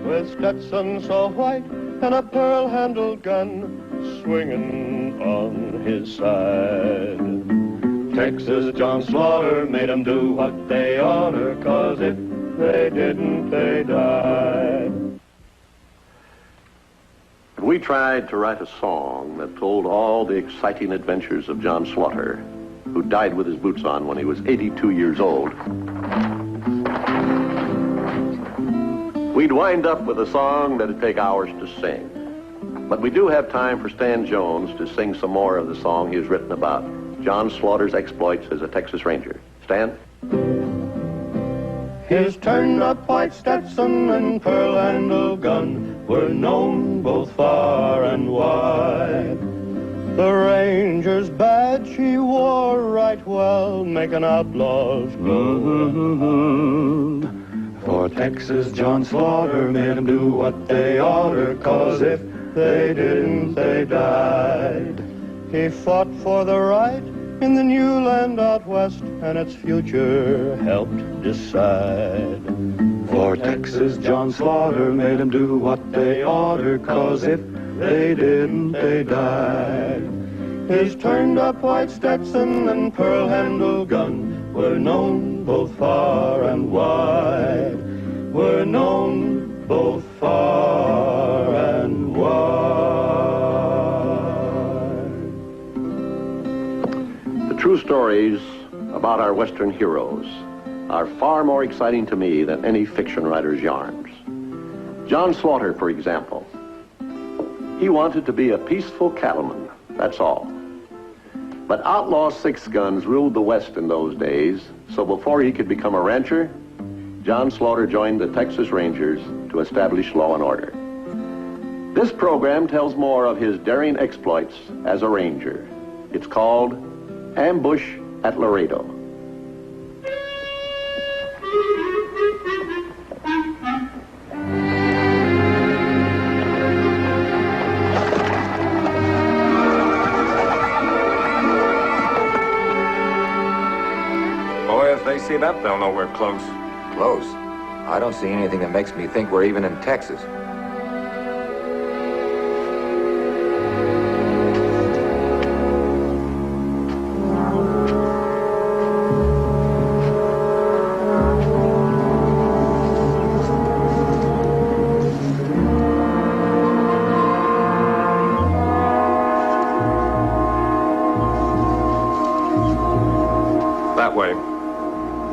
with Stetson so white and a pearl-handled gun swinging on his side. Texas John Slaughter made 'em do what they oughter, 'cause if they didn't, they died. We tried to write a song that told all the exciting adventures of John Slaughter, who died with his boots on when he was 82 years old. We'd wind up with a song that'd take hours to sing. But we do have time for Stan Jones to sing some more of the song he's written about John Slaughter's exploits as a Texas Ranger. Stan? His turned-up white Stetson and pearl-handled gun were known both far and wide. The Ranger's badge he wore right well, making outlaws go. For Texas John Slaughter made 'em do what they oughter, 'cause if they didn't, they died. He fought for the right in the new land out west, and its future helped decide. For Texas John Slaughter made 'em do what they oughter, 'cause if they didn't, they died. His turned-up white Stetson and pearl-handled gun were known both far and wide, were known both far and wide. The true stories about our Western heroes are far more exciting to me than any fiction writer's yarns. John Slaughter, for example, he wanted to be a peaceful cattleman, that's all. But outlaw six guns ruled the West in those days, so before he could become a rancher, John Slaughter joined the Texas Rangers to establish law and order. This program tells more of his daring exploits as a ranger. It's called Ambush at Laredo. Boy, if they see that, they'll know we're close. Close? I don't see anything that makes me think we're even in Texas. That way.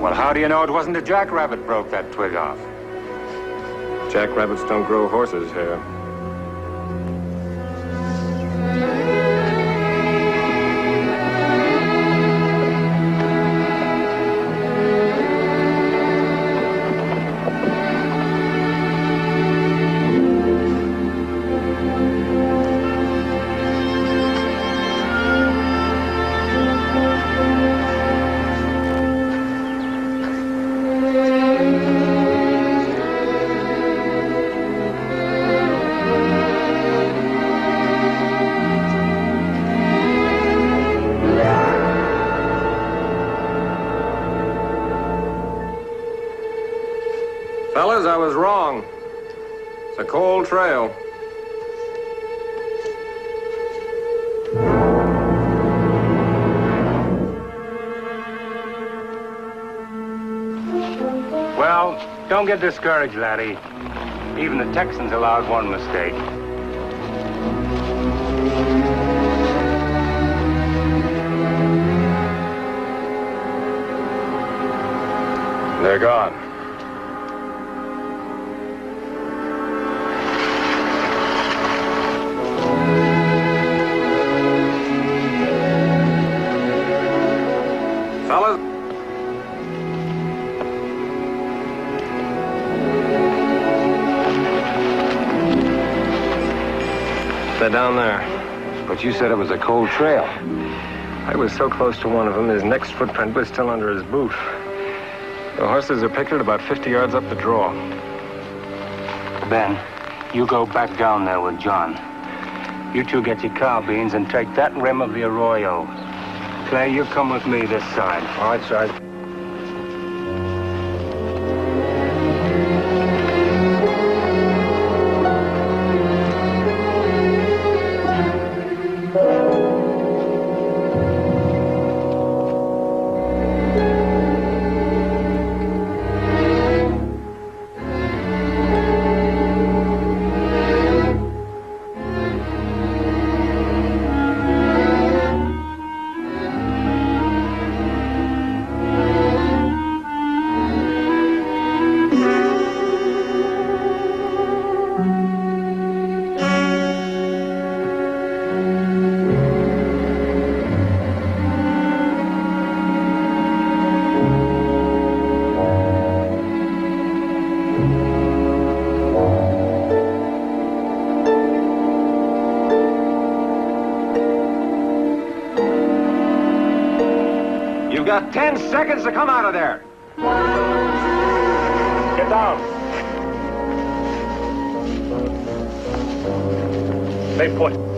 Well, how do you know it wasn't a jackrabbit broke that twig off? Jackrabbits don't grow horses' hair. Fellas, I was wrong. It's a cold trail. Well, don't get discouraged, laddie. Even the Texans allowed one mistake. They're gone. Fellas. They're down there. But you said it was a cold trail. I was so close to one of them, his next footprint was still under his boot. The horses are picketed about 50 yards up the draw. Ben, you go back down there with John. You two get your carbines and take that rim of the arroyo. Clay, you come with me this side. All right, Sergeant. got 10 seconds to come out of there. Get down. Stay put.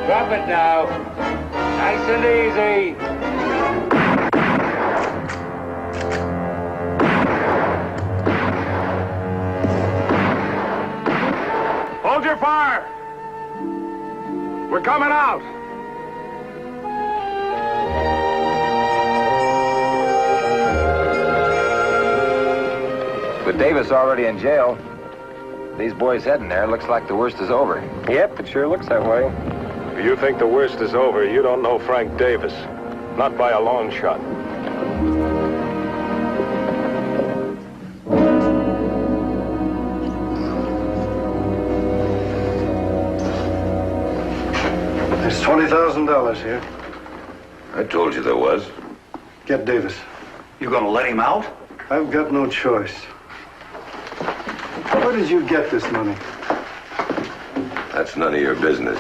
Drop it now. Nice and easy. Hold your fire. We're coming out. With Davis already in jail, these boys heading there, looks like the worst is over. Yep, it sure looks that way. If you think the worst is over, you don't know Frank Davis. Not by a long shot. There's $20,000 here. I told you there was. Get Davis. You gonna let him out? I've got no choice. Where did you get this money? That's none of your business.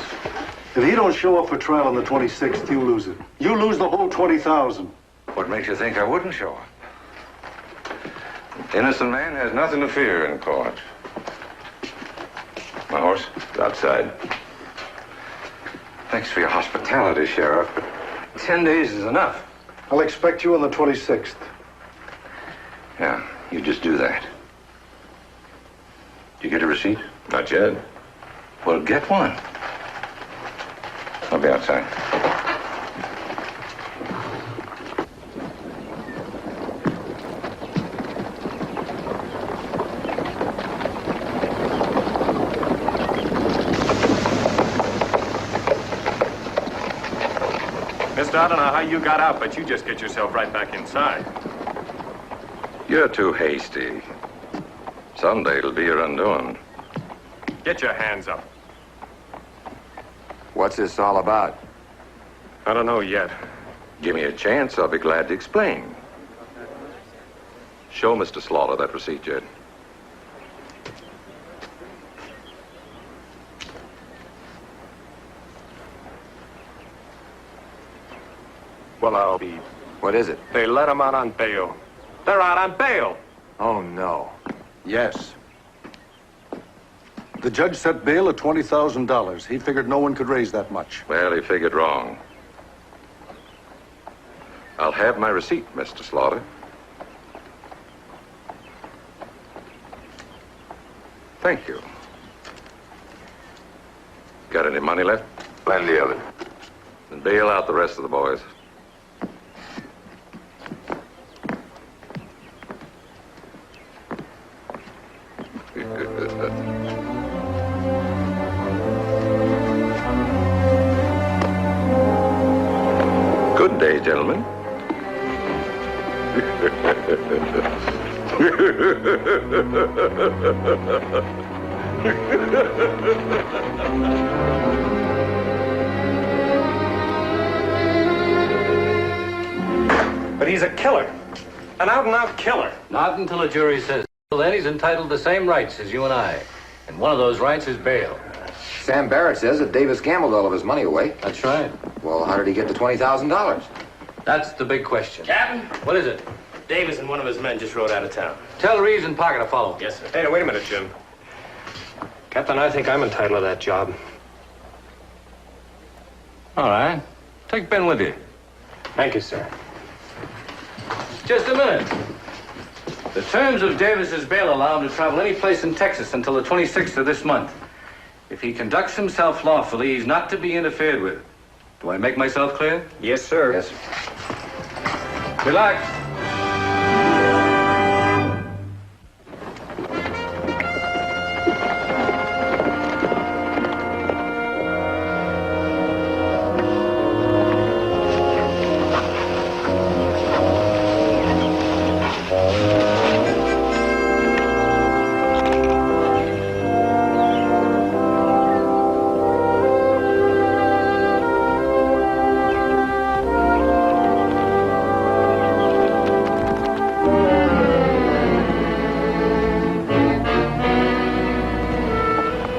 If he don't show up for trial on the 26th, you lose it. You lose the whole 20,000. What makes you think I wouldn't show up? Innocent man has nothing to fear in court. My horse? It's outside. Thanks for your hospitality, Sheriff, but 10 days is enough. I'll expect you on the 26th. Yeah, you just do that. You get a receipt? Not yet. Well, get one. I'll be outside. Mister, I don't know how you got out, but you just get yourself right back inside. You're too hasty. Someday it'll be your undoing. Get your hands up. What's this all about? I don't know yet. Give me a chance, I'll be glad to explain. Show Mr. Slaughter that receipt, Jed. Well, I'll be... What is it? They let him out on bail. They're out on bail. Oh, no. Yes. The judge set bail at $20,000. He figured no one could raise that much. Well, he figured wrong. I'll have my receipt, Mr. Slaughter. Thank you. Got any money left? Plenty of it. Then bail out the rest of the boys. Good day, gentlemen. But he's a killer. An out-and-out killer. Not until a jury says so. Then he's entitled to the same rights as you and I. And one of those rights is bail. Sam Barrett says that Davis gambled all of his money away. That's right. Well, how did he get the $20,000? That's the big question. Captain, What is it? Davis and one of his men just rode out of town. Tell Reeves and Parker to follow. Yes, sir. Hey, wait a minute, Jim. Captain, I think I'm entitled to that job. All right. Take Ben with you. Thank you, sir. Just a minute. The terms of Davis's bail allow him to travel any place in Texas until the 26th of this month. If he conducts himself lawfully, he's not to be interfered with. Do I make myself clear? Yes, sir. Yes, sir. Relax.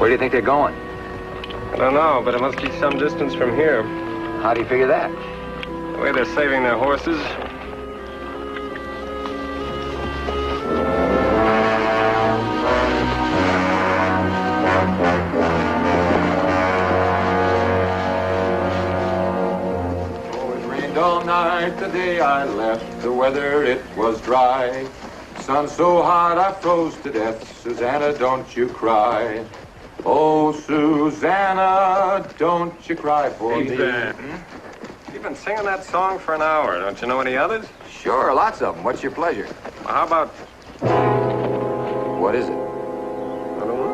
Where do you think they're going? I don't know, but it must be some distance from here. How do you figure that? The way they're saving their horses. All night the day I left, the weather it was dry. Sun so hot I froze to death. Susanna, don't you cry. Oh, Susanna, don't you cry for me. You've been singing that song for an hour. Don't you know any others? Sure, lots of them. What's your pleasure? Well, how about... What is it? I don't know.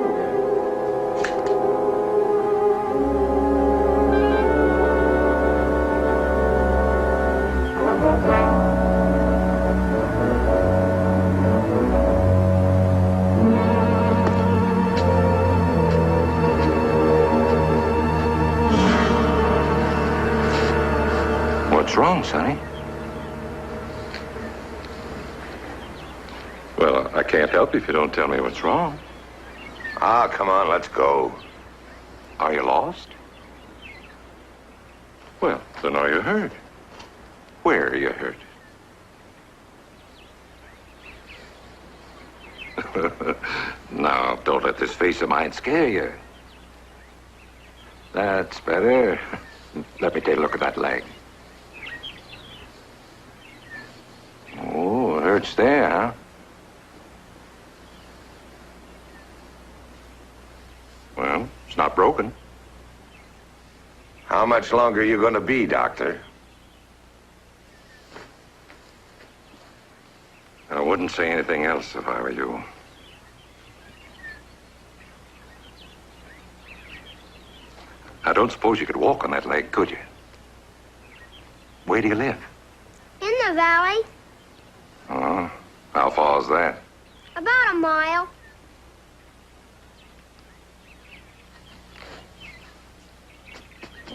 What's wrong, Sonny? Well, I can't help you if you don't tell me what's wrong. Ah, come on, let's go. Are you lost? Well, then are you hurt? Where are you hurt? Now, don't let this face of mine scare you. That's better. Let me take a look at that leg. Oh, it hurts there, huh? Well, it's not broken. How much longer are you going to be, Doctor? I wouldn't say anything else if I were you. I don't suppose you could walk on that leg, could you? Where do you live? In the valley. Oh, how far is that? About a mile.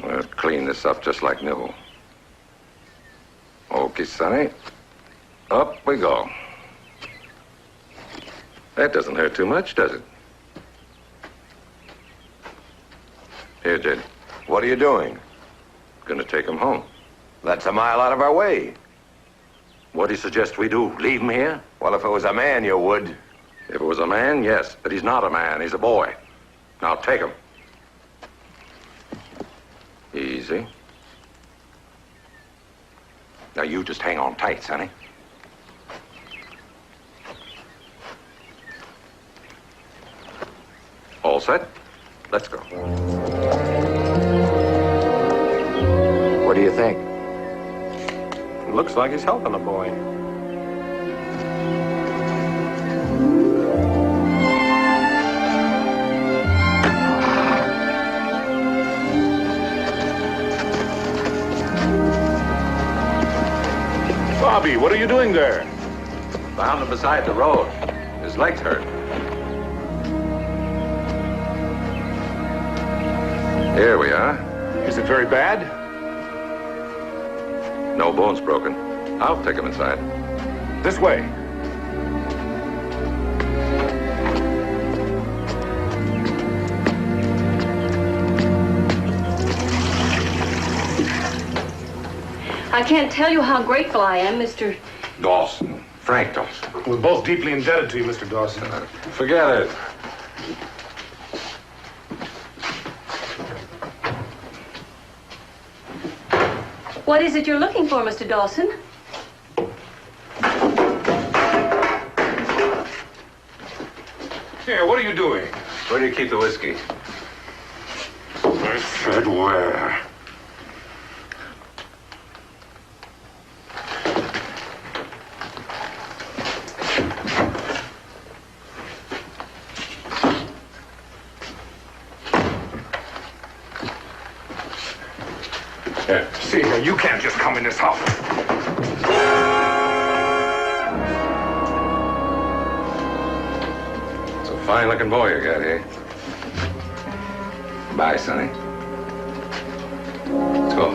We'll clean this up just like new. Okay, Sonny. Up we go. That doesn't hurt too much, does it? Here, Jed. What are you doing? Gonna take him home. That's a mile out of our way. What do you suggest we do? Leave him here? Well, if it was a man, you would. If it was a man, yes. But he's not a man. He's a boy. Now take him. Easy. Now you just hang on tight, Sonny. All set? Let's go. What do you think? It looks like he's helping the boy. Bobby, what are you doing there? Found him beside the road. His legs hurt. Here we are. Is it very bad? No bones broken. I'll take him inside. This way. I can't tell you how grateful I am, Mr. Dawson. Frank Dawson. We're both deeply indebted to you, Mr. Dawson. Forget it. What is it you're looking for, Mr. Dawson? Here, what are you doing? Where do you keep the whiskey? I said where? Here. See here, you can't just come in this house. It's a fine-looking boy you got here. Bye, Sonny. Let's go.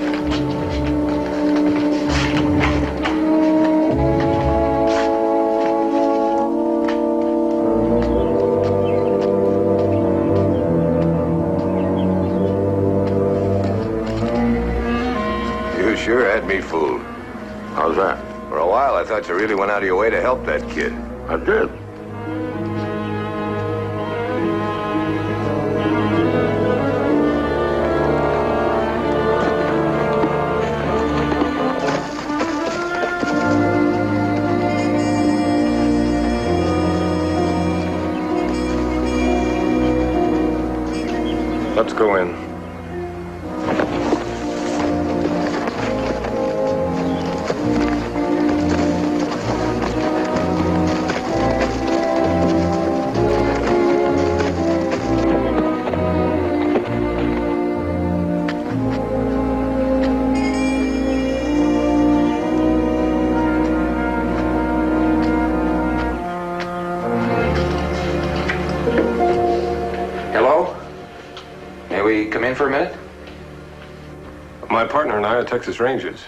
me fooled. How's that? For a while, I thought you really went out of your way to help that kid. I did. Let's go in. Hello? May we come in for a minute? My partner and I are Texas Rangers.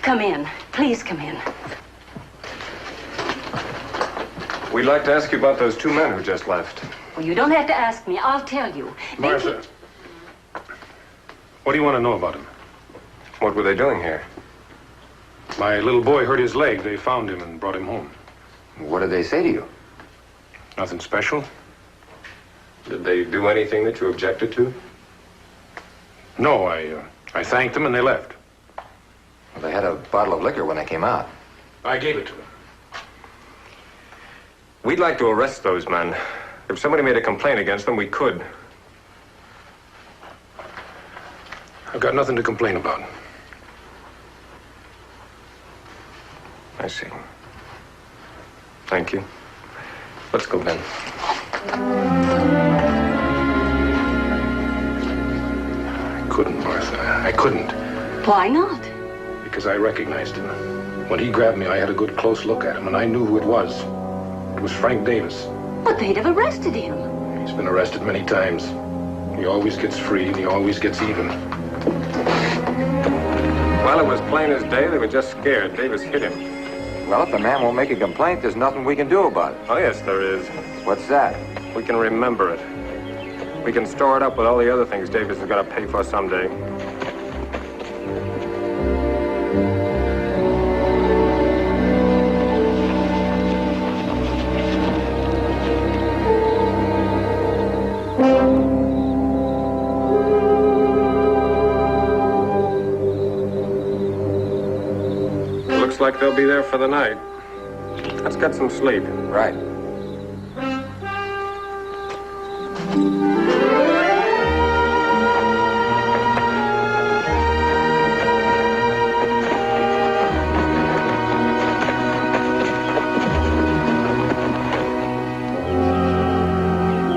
Come in. Please come in. We'd like to ask you about those two men who just left. Well, you don't have to ask me. I'll tell you. Martha, what do you want to know about them? What were they doing here? My little boy hurt his leg. They found him and brought him home. What did they say to you? Nothing special. Did they do anything that you objected to? No, I thanked them and they left. Well, they had a bottle of liquor when they came out. I gave it to them. We'd like to arrest those men. If somebody made a complaint against them, we could. I've got nothing to complain about. I see. Thank you. Let's go, Ben. I couldn't, Martha. I couldn't. Why not? Because I recognized him. When he grabbed me, I had a good close look at him, and I knew who it was. It was Frank Davis. But they'd have arrested him. He's been arrested many times. He always gets free, and he always gets even. Well, it was plain as day. They were just scared. Davis hit him. Well, if the man won't make a complaint, there's nothing we can do about it. Oh, yes, there is. What's that? We can remember it. We can store it up with all the other things Davis is going to pay for someday. Looks like they'll be there for the night. Let's get some sleep. Right.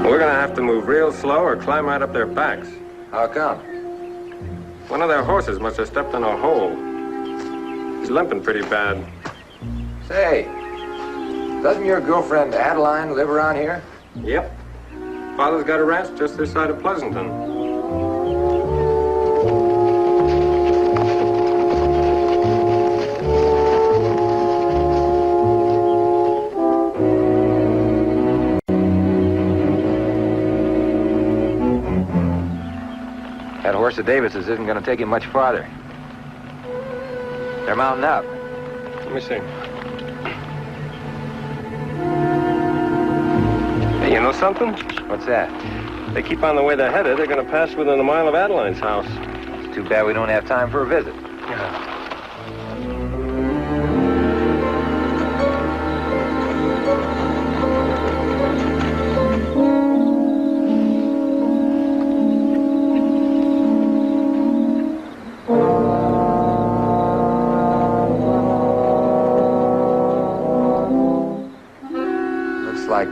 We're gonna have to move real slow or climb right up their backs. How come? One of their horses must have stepped in a hole. He's limping pretty bad. Say, doesn't your girlfriend Adeline live around here? Yep. Father's got a ranch just this side of Pleasanton. That horse of Davis's isn't going to take him much farther. They're mounting up. Let me see. Hey, you know something? What's that? They keep on the way they're headed. They're going to pass within a mile of Adeline's house. It's too bad we don't have time for a visit. Yeah.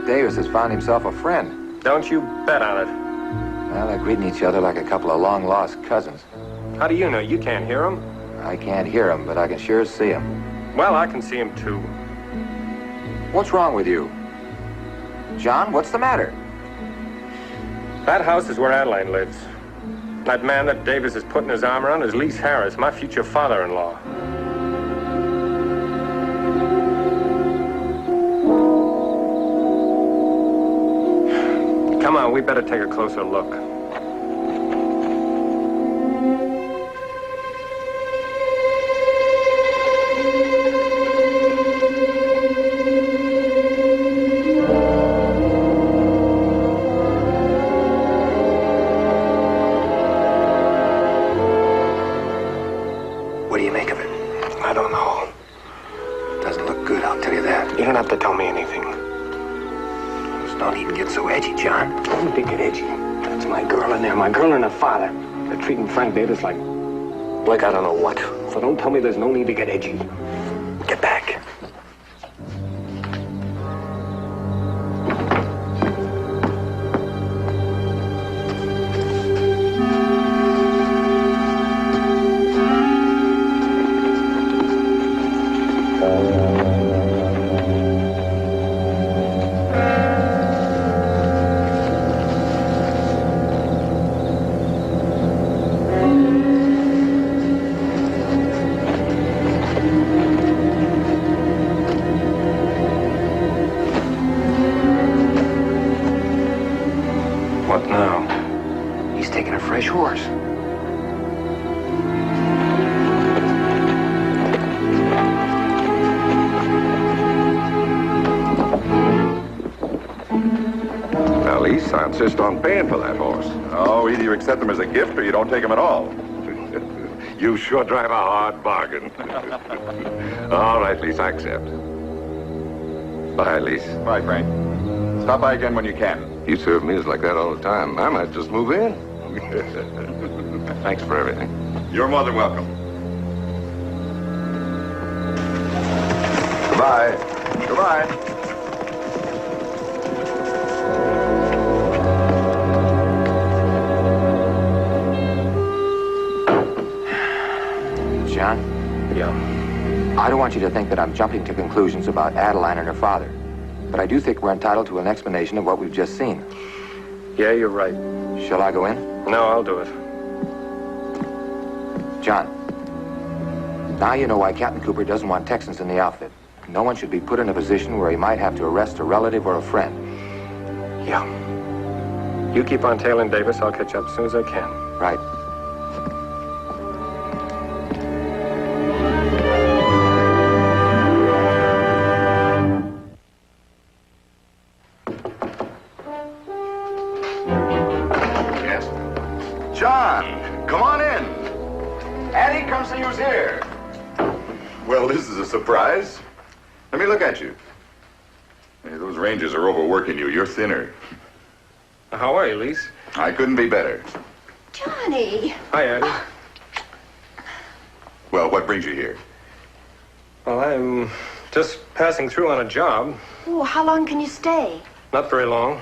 Davis has found himself a friend. Don't you bet on it. Well, they're greeting each other like a couple of long-lost cousins. How do you know? You can't hear them? I can't hear them, but I can sure see them. Well, I can see them, too. What's wrong with you? John, what's the matter? That house is where Adeline lives. That man that Davis is putting his arm around is Lise Harris, my future father-in-law. Come on, we better take a closer look. don't even get so edgy, John. Don't they get edgy? That's my girl in there, my girl and her father. They're treating Frank Davis like I don't know what. So don't tell me there's no need to get edgy. Get back. What now? He's taking a fresh horse. Now, Lise, I insist on paying for that horse. Oh, either you accept them as a gift or you don't take them at all. You sure drive a hard bargain. All right, Lise, I accept. Bye, Lise. Bye, Frank. Stop by again when you can. You serve meals like that all the time. I might just move in. Thanks for everything. You're more than welcome. Goodbye. Goodbye. John? Yeah. I don't want you to think that I'm jumping to conclusions about Adeline and her father. But I do think we're entitled to an explanation of what we've just seen. Yeah, you're right. Shall I go in? No, I'll do it. John, now you know why Captain Cooper doesn't want Texans in the outfit. No one should be put in a position where he might have to arrest a relative or a friend. Yeah. You keep on tailing Davis. I'll catch up as soon as I can. Right. John, come on in. Addie, come see who's here. Well, this is a surprise. Let me look at you. Hey, those Rangers are overworking you. You're thinner. How are you, Lise? I couldn't be better. Johnny. Hi, Addie. Well, what brings you here? Well, I'm just passing through on a job. Oh, how long can you stay? Not very long.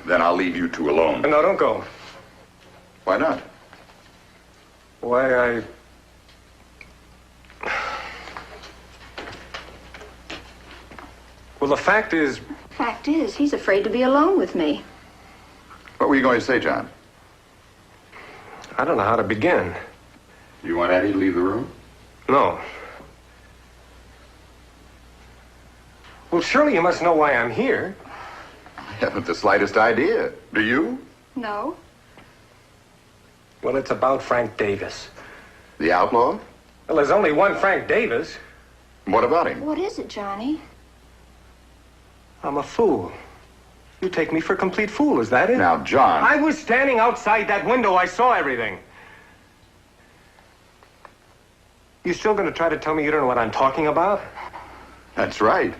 Then I'll leave you two alone. No, don't go. Why not? Why, Well, the fact is... Fact is, he's afraid to be alone with me. What were you going to say, John? I don't know how to begin. You want Addie to leave the room? No. Well, surely you must know why I'm here. I haven't the slightest idea. Do you? No. Well, it's about Frank Davis. The outlaw? Well, there's only one Frank Davis. What about him? What is it, Johnny? I'm a fool. You take me for a complete fool, is that it? Now, John... I was standing outside that window. I saw everything. You still gonna try to tell me you don't know what I'm talking about? That's right.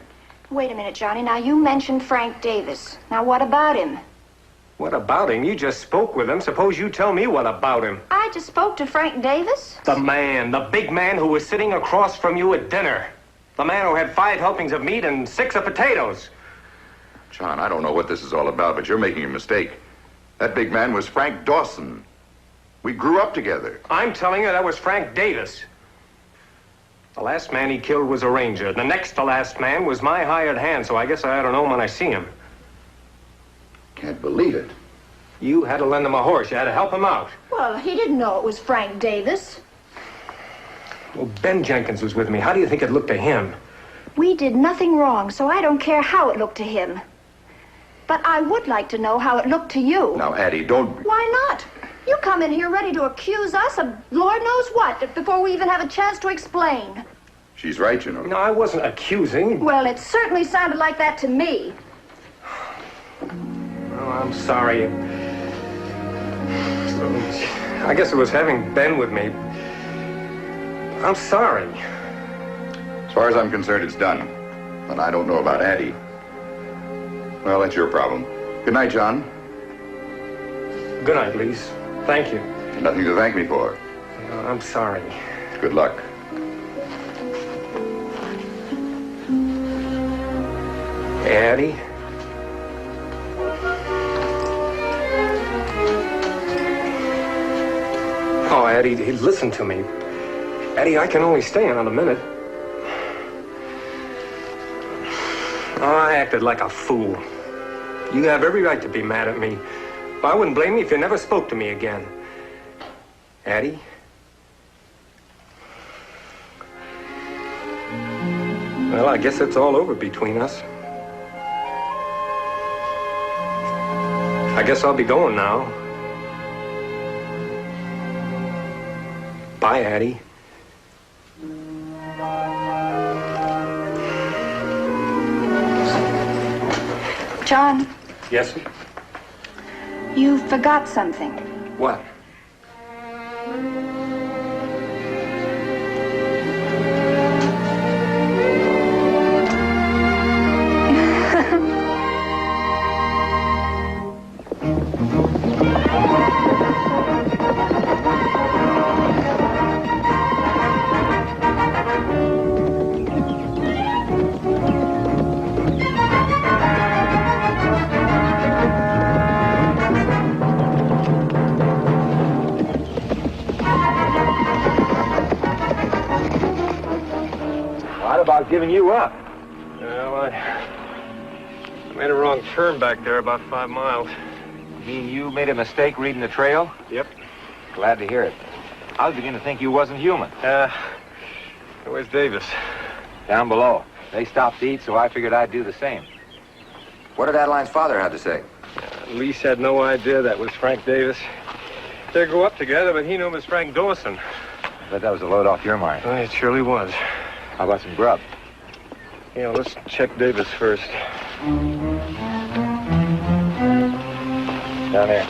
Wait a minute, Johnny. Now, you mentioned Frank Davis. Now, what about him? What about him? You just spoke with him. Suppose you tell me what about him. I just spoke to Frank Davis. The man, the big man who was sitting across from you at dinner. The man who had 5 helpings of meat and 6 of potatoes. John, I don't know what this is all about, but you're making a mistake. That big man was Frank Dawson. We grew up together. I'm telling you that was Frank Davis. The last man he killed was a ranger. The next to last man was my hired hand, so I guess I ought to know him when I see him. Can't believe it. You had to lend him a horse. You had to help him out. Well, he didn't know it was Frank Davis. Well, Ben Jenkins was with me. How do you think it looked to him? We did nothing wrong, so I don't care how it looked to him. But I would like to know how it looked to you. Now, Addie, don't... Why not? You come in here ready to accuse us of Lord knows what before we even have a chance to explain. She's right, you know. No, I wasn't accusing. Well, it certainly sounded like that to me. Oh, I'm sorry. I guess it was having Ben with me. I'm sorry. As far as I'm concerned, it's done. But I don't know about Addie. Well, that's your problem. Good night, John. Good night, Lise. Thank you. Nothing to thank me for. I'm sorry. Good luck. Addie? Oh, Addie, listen to me. Addie, I can only stay another minute. Oh, I acted like a fool. You have every right to be mad at me. But I wouldn't blame you if you never spoke to me again. Addie? Well, I guess it's all over between us. I guess I'll be going now. Bye, Addie. John, Yes? you forgot something. What? What about giving you up? Well, I made a wrong turn back there about 5 miles. You mean you made a mistake reading the trail? Yep. Glad to hear it. I was beginning to think you wasn't human. Where's Davis? Down below. They stopped to eat, so I figured I'd do the same. What did Adeline's father have to say? Lise had no idea that was Frank Davis. They grew up together, but he knew him as Frank Dawson. I bet that was a load off your mind. Oh, it surely was. How about some grub? Yeah, let's check Davis first. Down there.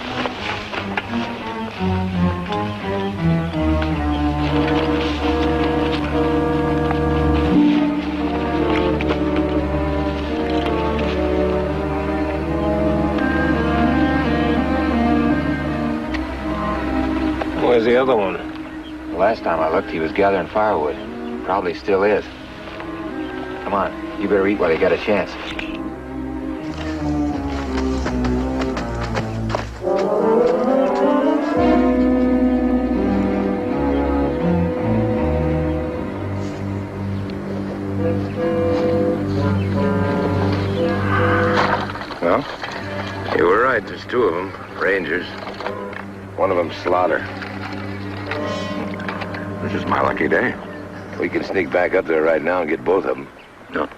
Where's the other one? The last time I looked, he was gathering firewood. Probably still is. Come on, you better eat while you got a chance. Well, you were right. There's 2 of them, Rangers. One of them Slaughter. This is my lucky day. We can sneak back up there right now and get both of them. No.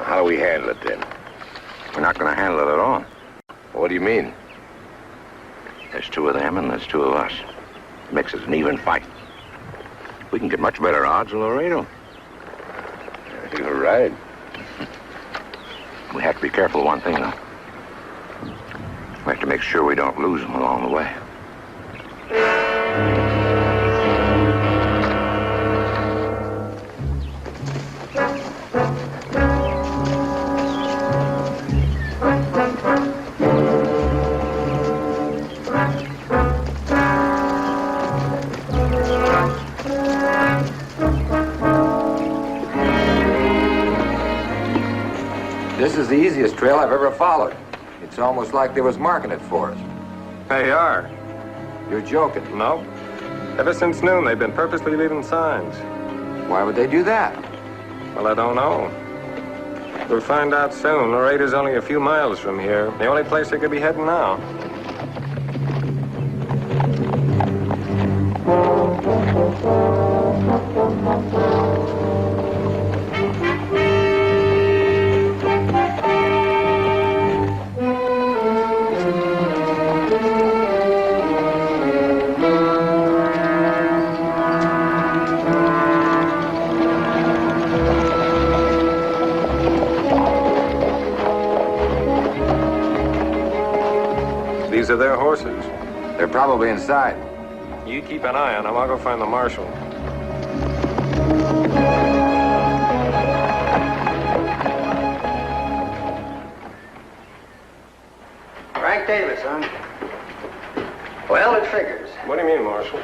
How do we handle it then? We're not going to handle it at all. What do you mean? There's 2 of them and there's 2 of us. It makes it an even fight. We can get much better odds in Laredo. You're right. We have to be careful of one thing, though. We have to make sure we don't lose them along the way. This is the easiest trail I've ever followed. It's almost like they was marking it for us. They are. You're joking. No. Ever since noon, they've been purposely leaving signs. Why would they do that? Well, I don't know. We'll find out soon. Laredo's only a few miles from here. The only place they could be heading now. These are their horses. They're probably inside. You keep an eye on them. I'll go find the marshal. Frank Davis, huh? Well, it figures. What do you mean, Marshal?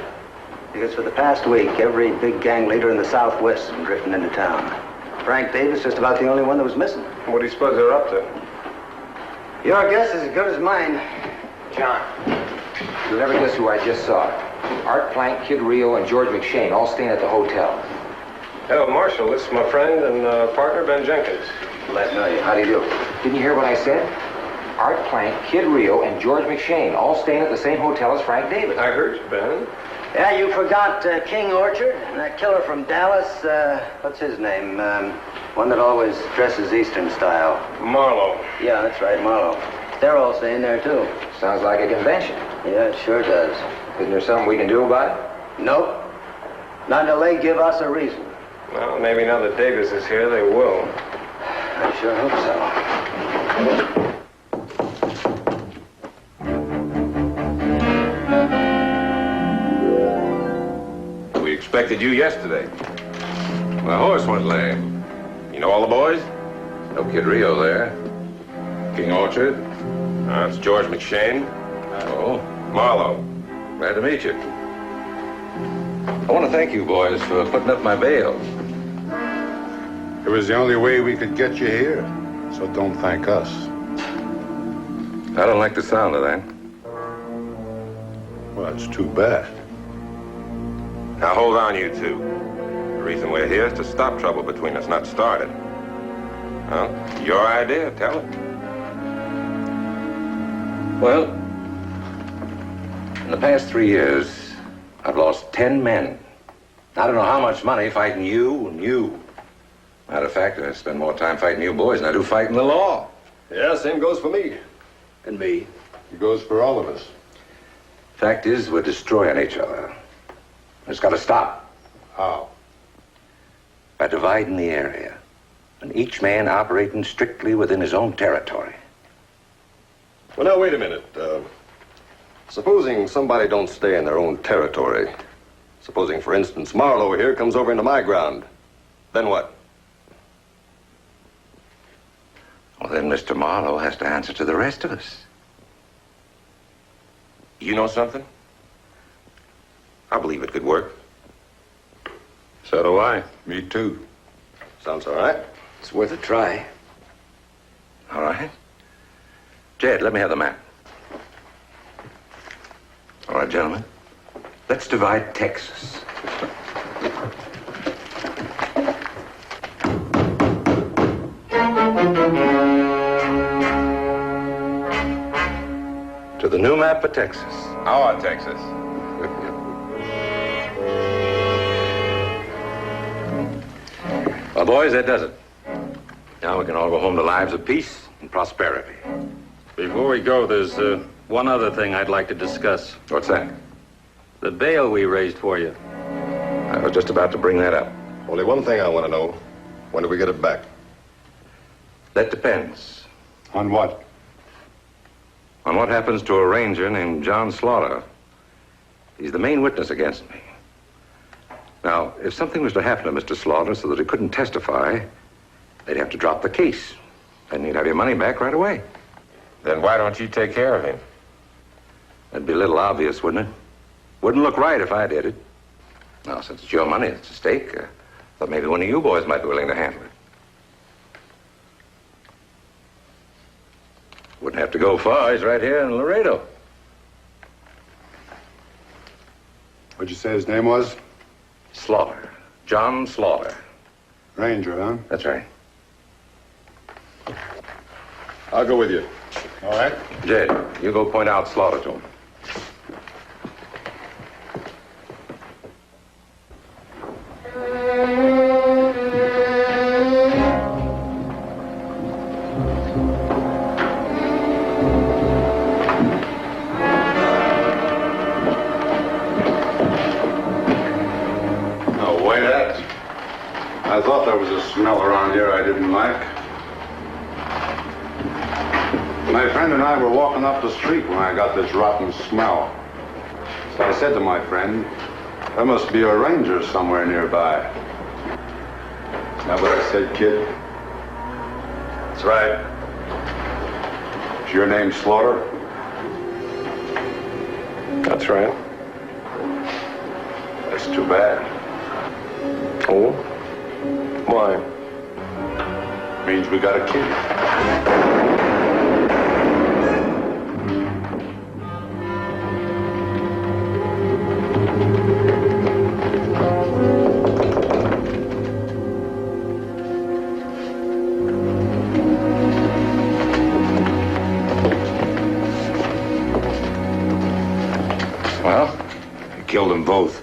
Because for the past week, every big gang leader in the Southwest has been drifting into town. Frank Davis just about the only one that was missing. What do you suppose they're up to? Your guess is as good as mine. John, you'll never guess who I just saw. Art Plank, Kid Rio, and George McShane all staying at the hotel. Hello, Marshal. This is my friend and partner, Ben Jenkins. Glad to know you. How do you do? Didn't you hear what I said? Art Plank, Kid Rio, and George McShane all staying at the same hotel as Frank Davis. I heard you, Ben. Yeah, you forgot King Orchard and that killer from Dallas. What's his name? One that always dresses Eastern style. Marlowe. Yeah, that's right, Marlowe. They're all staying there, too. Sounds like a convention. Yeah, it sure does. Isn't there something we can do about it? Nope. Not until they give us a reason. Well, maybe now that Davis is here, they will. I sure hope so. We expected you yesterday. My horse went lame. You know all the boys? No Kid Rio there. King Orchard. It's George McShane. Oh, Marlowe. Glad to meet you. I want to thank you boys for putting up my bail. It was the only way we could get you here, so don't thank us. I don't like the sound of that. Well, it's too bad. Now hold on, you two. The reason we're here is to stop trouble between us, not start it. Well, your idea, tell it. Well, in the past 3 years, I've lost 10 men. I don't know how much money fighting you and you. Matter of fact, I spend more time fighting you boys than I do fighting the law. Yeah, same goes for me. And me. It goes for all of us. Fact is, we're destroying each other. It's got to stop. How? By dividing the area, and each man operating strictly within his own territory. Well, now, wait a minute. Supposing somebody don't stay in their own territory. Supposing, for instance, Marlowe here comes over into my ground. Then what? Well, then Mr. Marlowe has to answer to the rest of us. You know something? I believe it could work. So do I. Me too. Sounds all right. It's worth a try. All right. Jed, let me have the map. All right, gentlemen. Let's divide Texas. To the new map for Texas. Our Texas. Well, boys, that does it. Now we can all go home to lives of peace and prosperity. Before we go, there's one other thing I'd like to discuss. What's that? The bail we raised for you. I was just about to bring that up. Only one thing I want to know. When do we get it back? That depends. On what? On what happens to a ranger named John Slaughter. He's the main witness against me. Now, if something was to happen to Mr. Slaughter so that he couldn't testify, they'd have to drop the case. Then you'd have your money back right away. Then why don't you take care of him? That'd be a little obvious, wouldn't it? Wouldn't look right if I did it. Now, since it's your money, it's at stake. Thought maybe one of you boys might be willing to handle it. Wouldn't have to go far. He's right here in Laredo. What'd you say his name was? Slaughter. John Slaughter. Ranger, huh? That's right. I'll go with you. All right. Jed, you go point out Slaughter to him. I thought there was a smell around here I didn't like. My friend and I were walking up the street when I got this rotten smell. So I said to my friend, there must be a ranger somewhere nearby. That what I said, kid? That's right. Is your name Slaughter? That's right. That's too bad. Oh? Why? Means we got a kid. Well, you killed them both.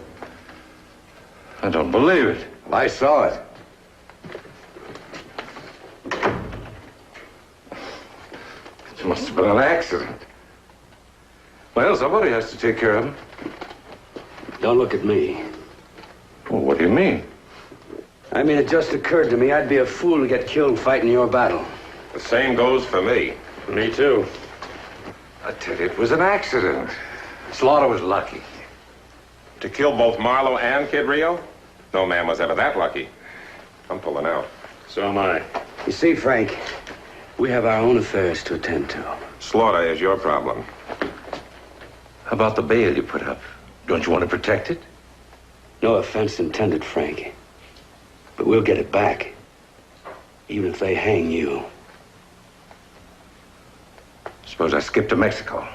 I don't believe it. I saw it. It must have been an accident. Well, somebody has to take care of him. Don't look at me. Well, what do you mean? I mean, it just occurred to me I'd be a fool to get killed fighting your battle. The same goes for me. Me too. I tell you, it was an accident. Slaughter was lucky. To kill both Marlowe and Kid Rio? No man was ever that lucky. I'm pulling out. So am I. You see, Frank, we have our own affairs to attend to. Slaughter is your problem. How about the bail you put up? Don't you want to protect it? No offense intended, Frank. But we'll get it back. Even if they hang you. Suppose I skip to Mexico.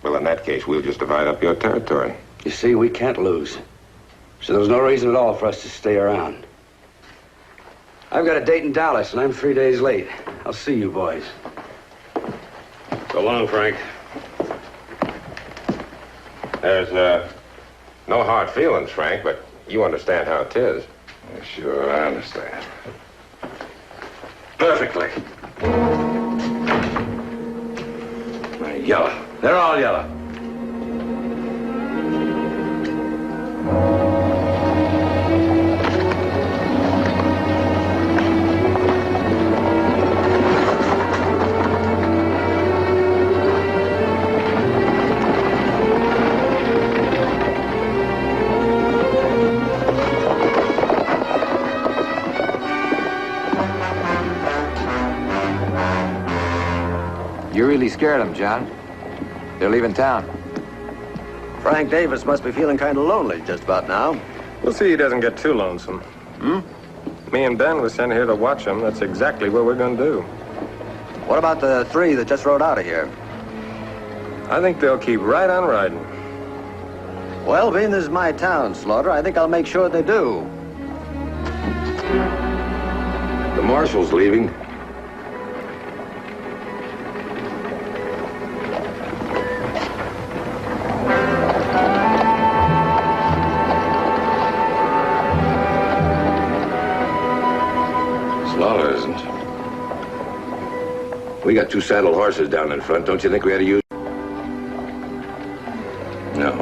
Well, in that case, we'll just divide up your territory. You see, we can't lose. So there's no reason at all for us to stay around. I've got a date in Dallas, and I'm 3 days late. I'll see you boys. So long, Frank. There's, no hard feelings, Frank, but you understand how it is. Sure, I understand. Perfectly. They're yellow. They're all yellow. You really scared them, John. They're leaving town. Frank Davis must be feeling kind of lonely just about now. We'll see he doesn't get too lonesome. Me and Ben were sent here to watch him. That's exactly what we're going to do. What about the three that just rode out of here? I think they'll keep right on riding. Well, being this is my town, Slaughter, I think I'll make sure they do. The marshal's leaving. Slaughter isn't. We got 2 saddled horses down in front. Don't you think we ought to use... No.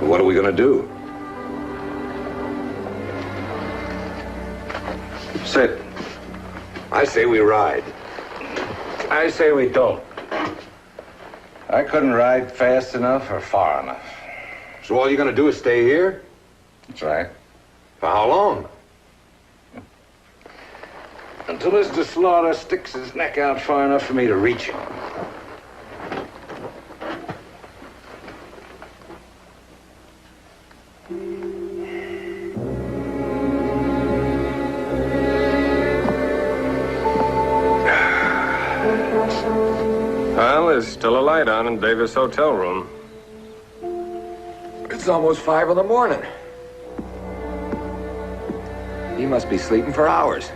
What are we going to do? Sit. I say we ride. I say we don't. I couldn't ride fast enough or far enough. So all you're going to do is stay here? That's right. For how long? Until Mr. Slaughter sticks his neck out far enough for me to reach him. Well, there's still a light on in Davis' hotel room. It's almost 5 in the morning. He must be sleeping for hours.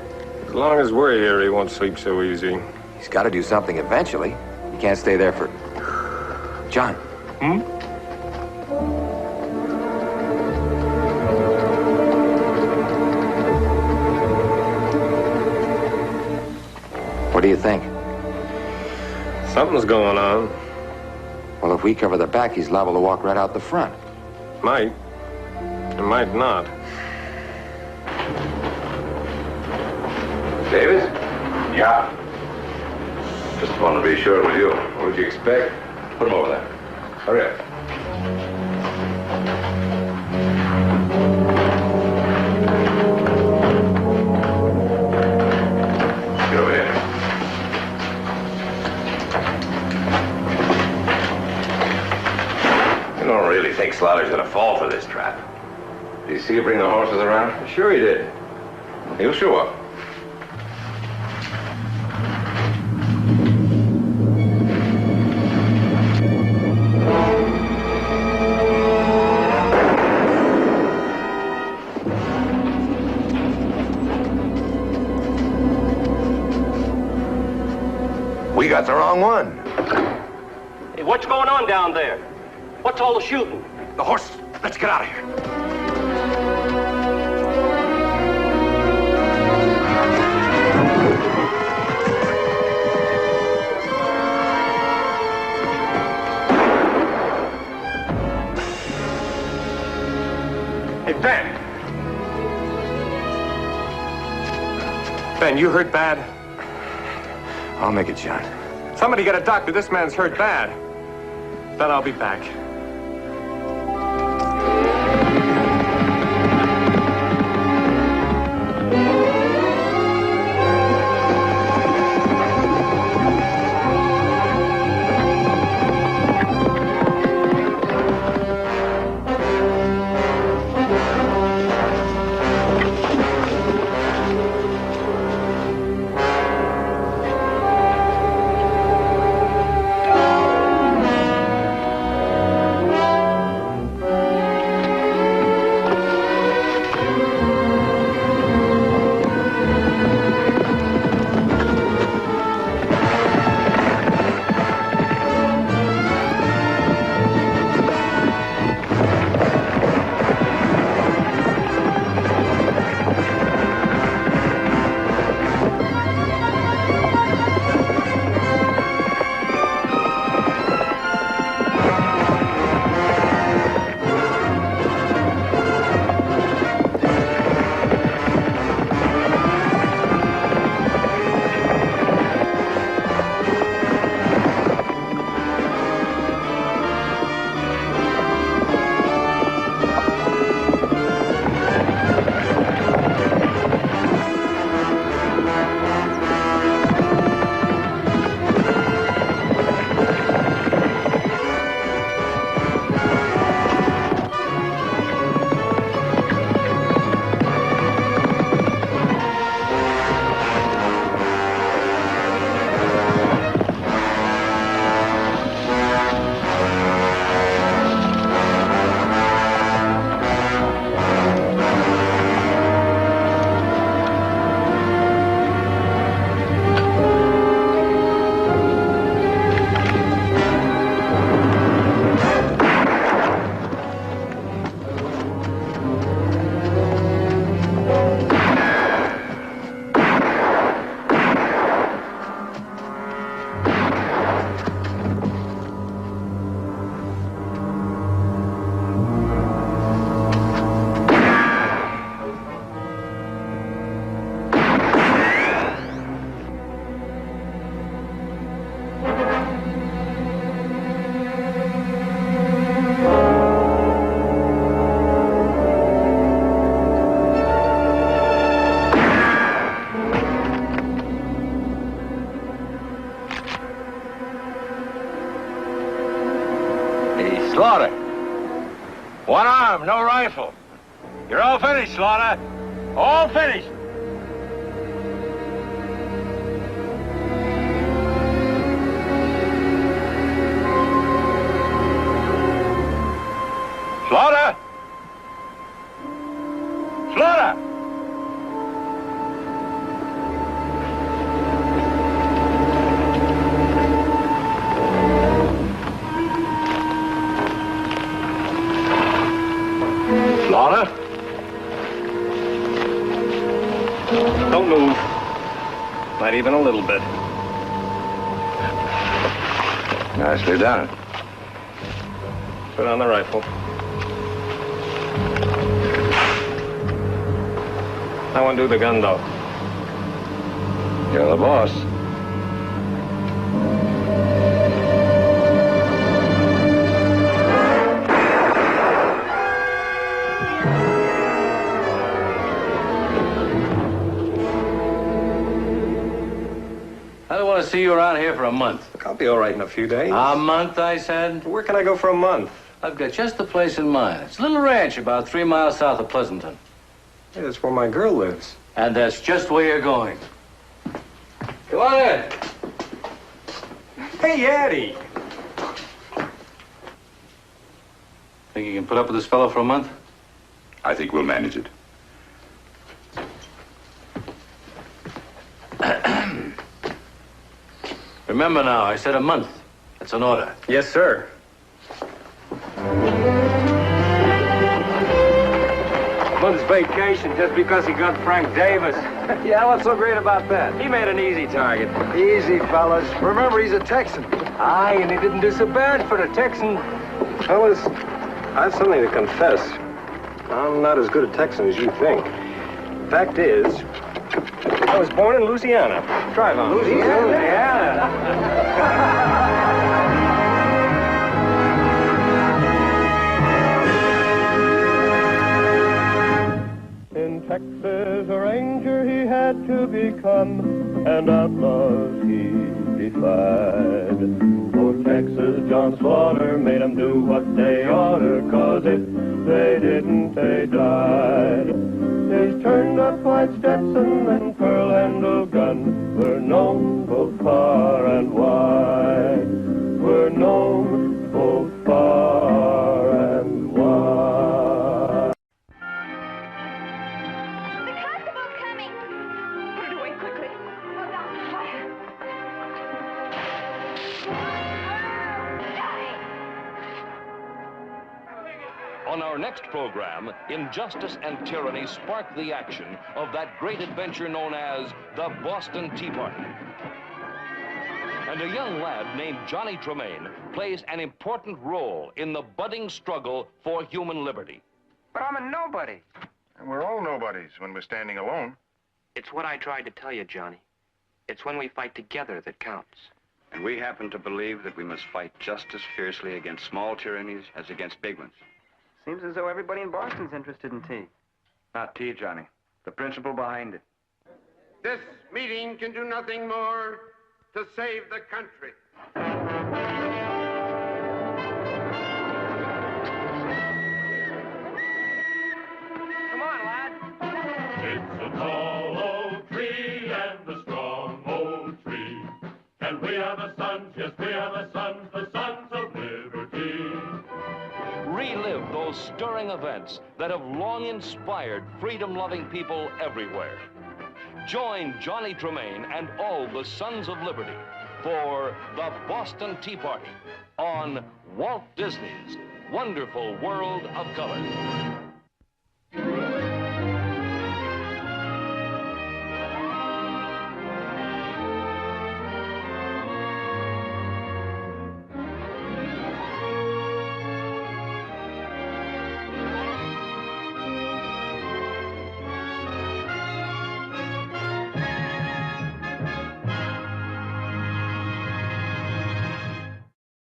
As long as we're here, he won't sleep so easy. He's got to do something eventually. He can't stay there for... John. What do you think? Something's going on. Well, if we cover the back, he's liable to walk right out the front. Might. It might not. Davis? Yeah? Just wanted to be sure it was you. What would you expect? Put him over there. Hurry up. Get over here. really think Slaughter's gonna fall for this trap. Did you see you bring the horses around? Sure he did. He'll show up. We got the wrong one. Hey, what's going on down there? What's all the shooting? The horses. Let's get out of here. Hey, Ben. Ben, you hurt bad? I'll make it, John. Somebody get a doctor. This man's hurt bad. Then I'll be back. Slaughter. One arm, no rifle. You're all finished, Slaughter. All finished. Slaughter! Slaughter! Slaughter? Don't move. Not even a little bit. Nicely done. Put on the rifle. Now undo the gun, though. You're the boss. I don't want to see you around here for a month. Look, I'll be all right in a few days. A month, I said? Where can I go for a month? I've got just the place in mind. It's a little ranch about 3 miles south of Pleasanton. Hey, that's where my girl lives. And that's just where you're going. Come on in. Hey, Eddie. Think you can put up with this fellow for a month? I think we'll manage it. Remember now, I said a month. That's an order. Yes, sir. Month's vacation just because he got Frank Davis. Yeah, what's so great about that? He made an easy target. Easy, fellas. Remember, he's a Texan. Aye, and he didn't do so bad for the Texan. Fellas, I have something to confess. I'm not as good a Texan as you think. Fact is, I was born in Louisiana. Drive on. Louisiana? In Texas, a ranger he had to become, and outlaws he defied. For Texas, John Slaughter made 'em do what they oughter, 'cause if they didn't, they died. His turned-up white Stetson and pearl-handled gun were known both far and wide. Were known both far and wide. The constable's coming. Put it away quickly. Oh, that's fire. On our next program, injustice and tyranny spark the action of that great adventure known as the Boston Tea Party. And a young lad named Johnny Tremaine plays an important role in the budding struggle for human liberty. But I'm a nobody. And we're all nobodies when we're standing alone. It's what I tried to tell you, Johnny. It's when we fight together that counts. And we happen to believe that we must fight just as fiercely against small tyrannies as against big ones. Seems as though everybody in Boston's interested in tea. Not tea, Johnny. The principle behind it. This meeting can do nothing more to save the country. Come on, lad. It's a tall old tree and a strong old tree. And we are the sons, yes, we are the sons of liberty. Relive those stirring events that have long inspired freedom-loving people everywhere. Join Johnny Tremaine and all the Sons of Liberty for the Boston Tea Party on Walt Disney's Wonderful World of Color.